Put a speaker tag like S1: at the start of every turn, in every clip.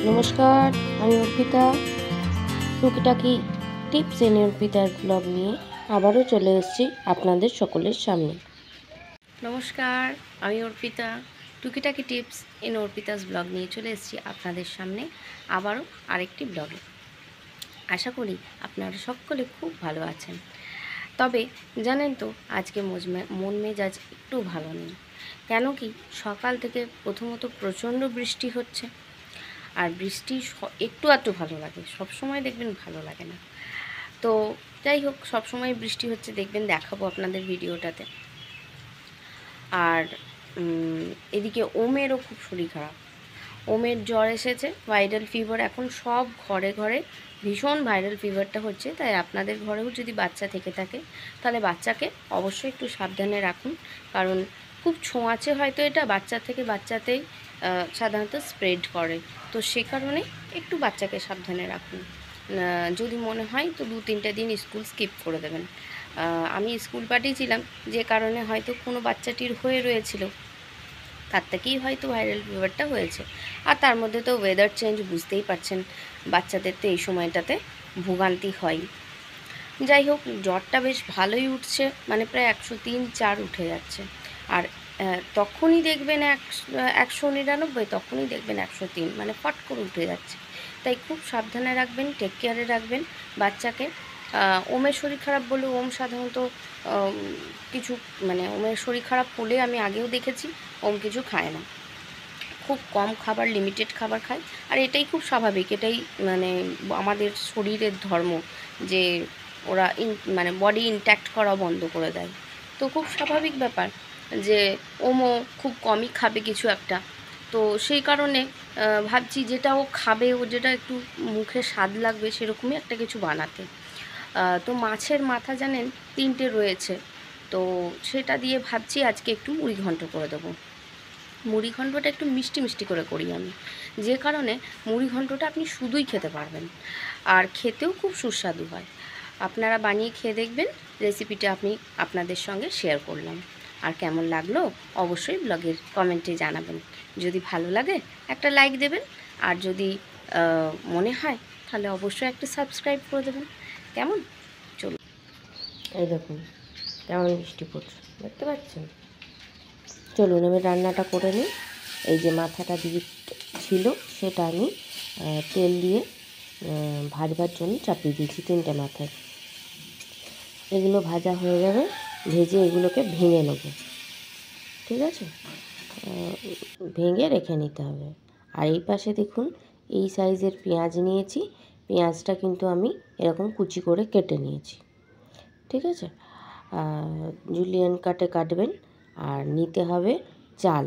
S1: নমস্কার, আমি অর্পিতা। টুকিটাকি টিপস এন অর্পিতার ব্লগ নিয়ে আবারও চলে এসেছি আপনাদের সকলের সামনে। নমস্কার, আমি অর্পিতা। টুকিটাকি টিপস এন অর্পিতাস ব্লগ নিয়ে চলে এসেছি আপনাদের সামনে আবারও আরেকটি ব্লগে। আশা করি আপনারা সকলে খুব ভালো আছেন। তবে জানেন তো, আজকে মন মেজাজ একটু ভালো নেই। কেন কি, সকাল থেকে প্রথমত প্রচণ্ড বৃষ্টি হচ্ছে। আর বৃষ্টি একটু আধটু ভালো লাগে, সব সময় দেখবেন ভালো লাগে না। তো যাই হোক, সব সময় বৃষ্টি হচ্ছে দেখবেন, দেখাবো আপনাদের ভিডিওটাতে। আর এদিকে ওমেরও খুব শরীর খারাপ। ওমের জ্বর এসেছে, ভাইরাল ফিভার। এখন সব ঘরে ঘরে ভীষণ ভাইরাল ফিভারটা হচ্ছে। তাই আপনাদের ঘরেও যদি বাচ্চা থেকে থাকে তাহলে বাচ্চাকে অবশ্যই একটু সাবধানে রাখুন। কারণ খুব ছোঁয়াচে হয়তো এটা বাচ্চা থেকে বাচ্চাতেই সাধারণত স্প্রেড করে। তো সে কারণে একটু বাচ্চাকে সাবধানে রাখুন। যদি মনে হয় তো 2-3 দিন স্কুল স্কিপ করে দেবেন। আমি স্কুল পাঠিয়েছিলাম, যে কারণে হয়তো কোনো বাচ্চাটির হয়ে রয়েছিল, তার থেকেই হয়তো ভাইরাল ফিভারটা হয়েছে। আর তার মধ্যে তো ওয়েদার চেঞ্জ, বুঝতেই পারছেন, বাচ্চাদের তো এই সময়টাতে ভোগান্তি হয়। যাই হোক, জ্বরটা বেশ ভালোই উঠছে, মানে প্রায় 103-104 উঠে যাচ্ছে। আর তখনই দেখবেন 199, তখনই দেখবেন 103, মানে ফট করে উঠে যাচ্ছে। তাই খুব সাবধানে রাখবেন, টেক কেয়ারে রাখবেন বাচ্চাকে। ওমের শরীর খারাপ বলে, ওম সাধারণত কিছু, মানে ওমের শরীর খারাপ হলে আমি আগেও দেখেছি ওম কিছু খায় না, খুব কম খাবার, লিমিটেড খাবার খায়। আর এটাই খুব স্বাভাবিক, এটাই মানে আমাদের শরীরের ধর্ম, যে ওরা মানে বডি ইনট্যাক্ট করা বন্ধ করে দেয়। তো খুব স্বাভাবিক ব্যাপার যে ওমও খুব কমই খাবে কিছু একটা। তো সেই কারণে ভাবছি যেটা ও খাবে, ও যেটা একটু মুখে স্বাদ লাগবে সেরকমই একটা কিছু বানাতে। তো মাছের মাথা জানেন 3টে রয়েছে, তো সেটা দিয়ে ভাবছি আজকে একটু মুড়ি ঘন্ট করে দেবো। মুড়ি ঘন্টটা একটু মিষ্টি মিষ্টি করে করি আমি, যে কারণে মুড়ি ঘন্টটা আপনি শুধুই খেতে পারবেন, আর খেতেও খুব সুস্বাদু হয়। আপনারা বানিয়ে খেয়ে দেখবেন। রেসিপিটা আমি আপনাদের সঙ্গে শেয়ার করলাম। আর কেমন লাগলো অবশ্যই ব্লগের কমেন্টে জানাবেন। যদি ভালো লাগে একটা লাইক দেবেন, আর যদি মনে হয় তাহলে অবশ্যই একটা সাবস্ক্রাইব করে দেবেন। কেমন? চলুন, এই দেখুন কেমন বৃষ্টি পড়ছে, দেখতে পাচ্ছেন? চলুন আমি রান্নাটা করে নিই। এই যে মাথাটা দিয়ে ছিল, সেটা আমি তেল দিয়ে ভাজবার জন্য চাপিয়ে দিয়েছি 3টে মাথায়। এগুলো ভাজা হয়ে যাবে, ভেজে এগুলোকে ভেঙে নেব। ঠিক আছে, ভেঙে রেখে নিতে হবে। আর এই পাশে দেখুন, এই সাইজের পেঁয়াজ নিয়েছি। পেঁয়াজটা কিন্তু আমি এরকম কুচি করে কেটে নিয়েছি। ঠিক আছে, জুলিয়ান কাটে কাটবেন। আর নিতে হবে চাল।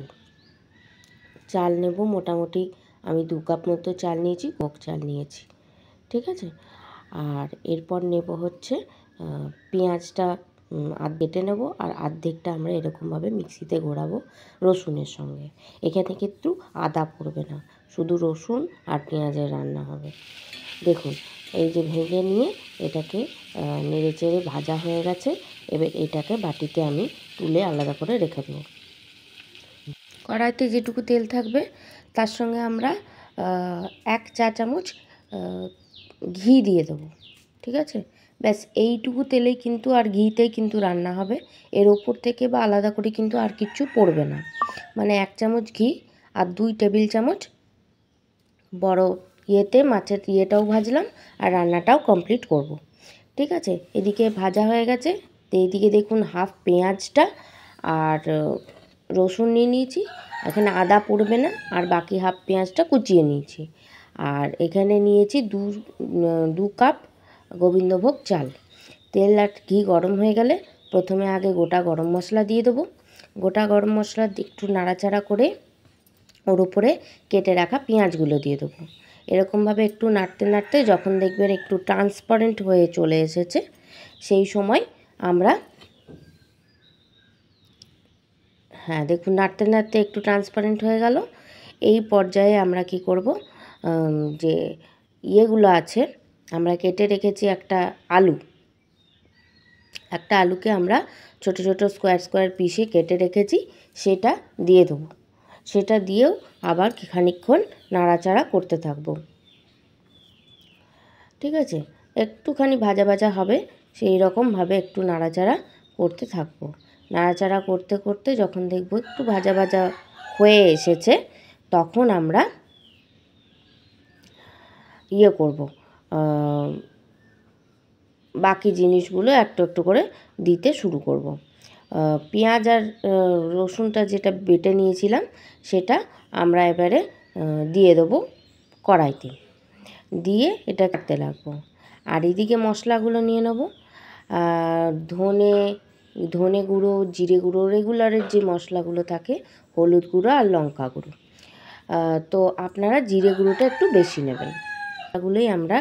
S1: চাল নেব মোটামুটি, আমি 2 কাপ মতো চাল নিয়েছি, ভোগ চাল নিয়েছি। ঠিক আছে, আর এরপর নেব হচ্ছে পেঁয়াজটা কেটে নেব, আর অর্ধেকটা আমরা এরকমভাবে মিক্সিতে ঘোরাবো রসুনের সঙ্গে। এখানে কিন্তু আদা পড়বে না, শুধু রসুন আর পেঁয়াজের রান্না হবে। দেখুন, এই যে ভেঙে নিয়ে এটাকে নেড়ে চেড়ে ভাজা হয়ে গেছে। এবার এটাকে বাটিতে আমি তুলে আলাদা করে রেখে দেবো। কড়াইতে যেটুকু তেল থাকবে তার সঙ্গে আমরা 1 চা চামচ ঘি দিয়ে দেবো। ঠিক আছে, ব্যাস এইটুকু তেলেই কিন্তু, আর ঘিতেই কিন্তু রান্না হবে। এর ওপর থেকে বা আলাদা করে কিন্তু আর কিচ্ছু পড়বে না। মানে 1 চামচ ঘি আর 2 টেবিল চামচ বড় ইয়েতে মাছের ইয়েটাও ভাজলাম, আর রান্নাটাও কমপ্লিট করব। ঠিক আছে, এদিকে ভাজা হয়ে গেছে। তো এইদিকে দেখুন হাফ পেঁয়াজটা আর রসুন নিয়ে নিয়েছি। এখানে আদা পড়বে না, আর বাকি হাফ পেঁয়াজটা কুচিয়ে নিয়েছি। আর এখানে নিয়েছি 2 কাপ গোবিন্দভোগ চাল। তেল আর ঘি গরম হয়ে গেলে প্রথমে আগে গোটা গরম মশলা দিয়ে দেবো। গোটা গরম মশলা একটু নাড়াচাড়া করে ওর উপরে কেটে রাখা পেঁয়াজগুলো দিয়ে দেবো। এরকমভাবে একটু নাড়তে নাড়তে যখন দেখবেন একটু ট্রান্সপারেন্ট হয়ে চলে এসেছে, সেই সময় আমরা, হ্যাঁ দেখুন, নাড়তে নাড়তে একটু ট্রান্সপারেন্ট হয়ে গেল। এই পর্যায়ে আমরা কি করব, যে ইয়েগুলো আছে, আমরা কেটে রেখেছি একটা আলুকে আমরা ছোট ছোট স্কোয়ার স্কোয়ার পিসে কেটে রেখেছি, সেটা দিয়ে দেবো। সেটা দিয়েও আবার খানিকক্ষণ নাড়াচাড়া করতে থাকবো। ঠিক আছে, একটুখানি ভাজা ভাজা হবে সেই রকমভাবে একটু নাড়াচাড়া করতে থাকবো। নাড়াচাড়া করতে করতে যখন দেখব একটু ভাজা ভাজা হয়ে এসেছে, তখন আমরা করব, বাকি জিনিসগুলো একটু একটু করে দিতে শুরু করব। পেঁয়াজ আর রসুনটা যেটা বেটে নিয়েছিলাম সেটা আমরা এবারে দিয়ে দেবো কড়াইতে, দিয়ে এটা কাটতে লাগবো। আর এদিকে মশলাগুলো নিয়ে নেব। ধনে গুঁড়ো, জিরে গুঁড়ো, রেগুলারের যে মশলাগুলো থাকে, হলুদ গুঁড়ো আর লঙ্কা গুঁড়ো। তো আপনারা জিরে গুঁড়োটা একটু বেশি নেবেন। এগুলোই আমরা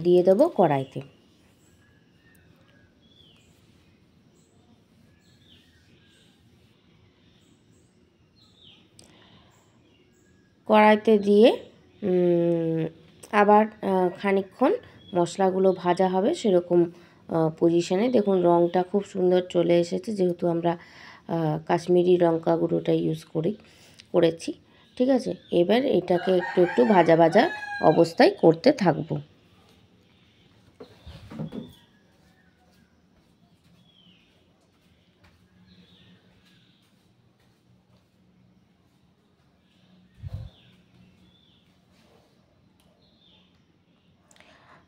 S1: দিয়ে দেবো কড়াইতে। কড়াইতে দিয়ে আবার খানিকক্ষণ মশলাগুলো ভাজা হবে সেরকম পজিশানে। দেখুন রঙটা খুব সুন্দর চলে এসেছে, যেহেতু আমরা কাশ্মীরি লঙ্কা গুঁড়োটা ইউজ করেছি। ঠিক আছে, এবার এটাকে একটু একটু ভাজা ভাজা অবস্থায় করতে থাকবো।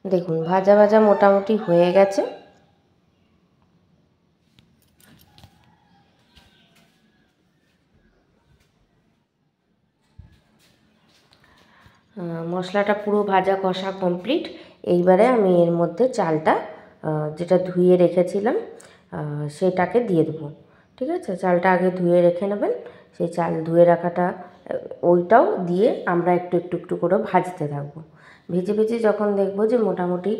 S1: দেখুন ভাজা ভাজা মোটামুটি হয়ে গেছে। মশলাটা পুরো ভাজা কষা কমপ্লিট। এইবারে আমি এর মধ্যে চালটা যেটা ধুয়ে রেখেছিলাম সেটাকে দিয়ে দেবো। ঠিক আছে, চালটা আগে ধুয়ে রেখে নেবেন। সেই চাল ধুয়ে রাখাটা ওইটাও দিয়ে আমরা একটু একটু একটু করে ভাজতে থাকবো। ভেজে ভেজে যখন দেখবো যে মোটামুটি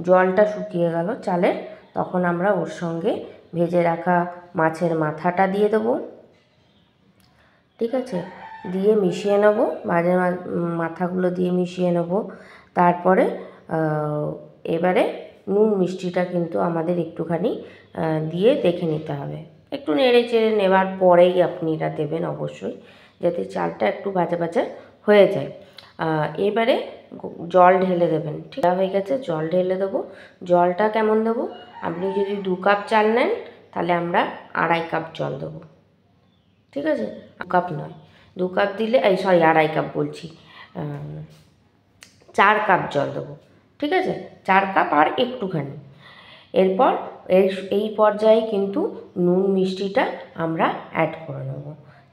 S1: জলটা শুকিয়ে গেল চালের, তখন আমরা ওর সঙ্গে ভেজে রাখা মাছের মাথাটা দিয়ে দেবো। ঠিক আছে, দিয়ে মিশিয়ে নেব, মাছের মাথাগুলো দিয়ে মিশিয়ে নেব। তারপরে এবারে নুন মিষ্টিটা কিন্তু আমাদের একটুখানি দিয়ে দেখে নিতে হবে। একটু নেড়ে চেড়ে নেওয়ার পরেই আপনি এটা দেবেন অবশ্যই, যাতে চালটা একটু ভাজা ভাজা হয়ে যায়। এবারে জল ঢেলে দেবেন। ঠিক হয়ে গেছে, জল ঢেলে দেবো। জলটা কেমন দেবো, আপনি যদি 2 কাপ চাল নেন তাহলে আমরা 2.5 কাপ জল দেবো। ঠিক আছে, 2 কাপ নয়, 2 কাপ দিলে 2.5 কাপ বলছি, 4 কাপ জল দেবো। ঠিক আছে, 4 কাপ আর একটুখানি। এরপর এই পর্যায়ে কিন্তু নুন মিষ্টিটা আমরা অ্যাড করে নেব।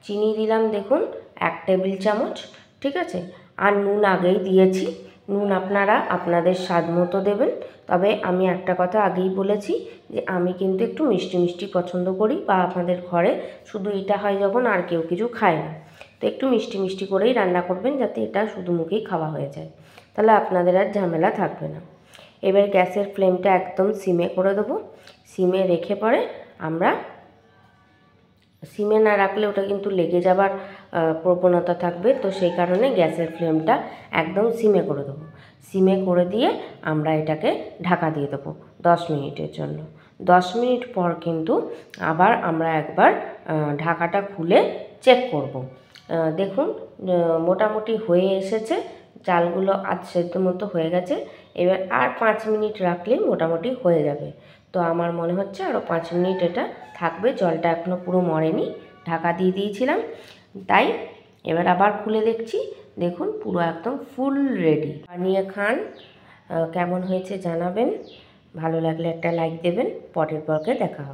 S1: চিনি দিলাম দেখুন 1 টেবিল চামচ। ঠিক আছে, আর নুন আগেই দিয়েছি। নুন আপনারা আপনাদের স্বাদ মতো দেবেন। তবে আমি একটা কথা আগেই বলেছি যে আমি কিন্তু একটু মিষ্টি মিষ্টি পছন্দ করি, বা আপনাদের ঘরে শুধু এটা হয় যখন আর কেউ কিছু খায় না, তো একটু মিষ্টি মিষ্টি করেই রান্না করবেন, যাতে এটা শুধু মুখেই খাওয়া হয়ে যায়, তাহলে আপনাদের আর ঝামেলা থাকবে না। এবার গ্যাসের ফ্লেমটা একদম সিমে করে দেবো। সিমে রেখে পরে আমরা, সিমে না রাখলে ওটা কিন্তু লেগে যাবার প্রবণতা থাকবে, তো সেই কারণে গ্যাসের ফ্লেমটা একদম সিমে করে দেবো। সিমে করে দিয়ে আমরা এটাকে ঢাকা দিয়ে দেবো 10 মিনিটের জন্য। 10 মিনিট পর কিন্তু আবার আমরা একবার ঢাকাটা খুলে চেক করব। দেখুন মোটামুটি হয়ে এসেছে, চালগুলো আধ সেদ্ধ মতো হয়ে গেছে। এবার আর 5 মিনিট রাখলেই মোটামুটি হয়ে যাবে। তো আমার মনে হচ্ছে আরও 5 মিনিট এটা থাকবে, জলটা এখনও পুরো মরেনি, ঢাকা দিয়ে দিয়েছিলাম তাই। এবার আবার খুলে দেখছি, দেখুন পুরো একদম ফুল রেডি। বানিয়ে খান, কেমন হয়েছে জানাবেন। ভালো লাগলে একটা লাইক দেবেন। পরের পর্বে দেখা হবে।